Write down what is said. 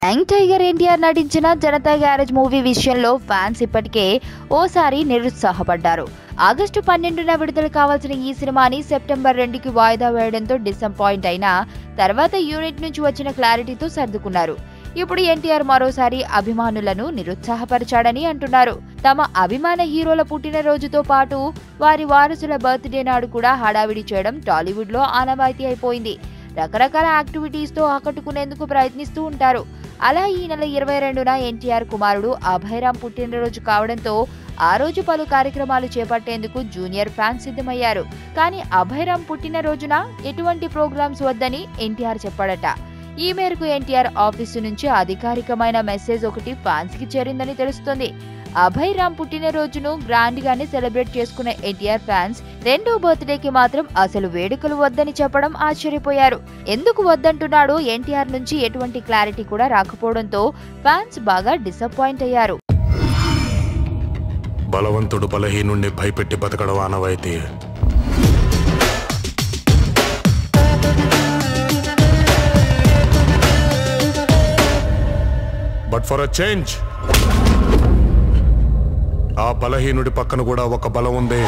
Young tiger NTR నటించిన Janata garage movie విషయంలో fans ఇప్పటికే ఓసారి నిరుత్సాహపడ్డారు. ఆగస్టు 12న విడుదల కావాల్సిన ఈ సినిమాని సెప్టెంబర్ 2కి వాయిదా వేయడంతో డిసప్పాయింట్ అయినా తర్వాత యూనిట్ నుంచి వచ్చిన క్లారిటీతో సర్దుకున్నారు. ఇప్పుడు ఎన్టీఆర్ మరోసారి అభిమానులను నిరుత్సాహపరిచాడని అంటున్నారు. తమ అభిమాన హీరోల పుట్టినరోజుతో పాటు వారి వారసుల బర్త్డే నాడు కూడా హడావిడి చేయడం టాలీవుడ్ లో ఆనవాయితీ అయిపోయింది. రకరకాల యాక్టివిటీస్ తో ఆకట్టుకునేందుకు ప్రయత్నిస్తూ ఉంటారు. అలా ఈ నెల 22న ఎన్టీఆర్ కుమారుడు అభయరామ్ పుట్టినరోజు కావడంతో ఆ రోజు పలు కార్యక్రమాలు చేపట్టేందుకు జూనియర్ ఫ్యాన్స్ సిద్ధమయ్యారు. కానీ అభయరామ్ పుట్టినరోజున ఎటువంటి ప్రోగ్రామ్స్ వద్దని ఎన్టీఆర్ చెప్పాడట. ఈ మేరకు ఎన్టీఆర్ ఆఫీసు నుంచి అధికారికమైన మెసేజ్ ఒకటి ఫ్యాన్స్ కి చేరిందని తెలుస్తోంది. అభయరామ్ పుట్టినరోజును గ్రాండ్ గానే సెలబ్రేట్ చేసుకునే ఎన్టీఆర్ ఫ్యాన్స్ రెండో బర్త్డేకి మాత్రం అసలు వేడుకలు వద్దని చెప్పడం ఆశ్చర్యపోయారు. ఎందుకు వద్దంటున్నాడో ఎన్టీఆర్ నుంచి ఎటువంటి క్లారిటీ కూడా రాకపోవడంతో ఫ్యాన్స్ బాగా డిసప్పాయింట్ అయ్యారు. బలవంతుడు బలహీనుణ్ణి భయపెట్టి బతకడం ఆనవాయితీ. బట్ ఫర్ అ చేంజ్ ఆ బలహీనుడి పక్కన కూడా ఒక బలం ఉంది.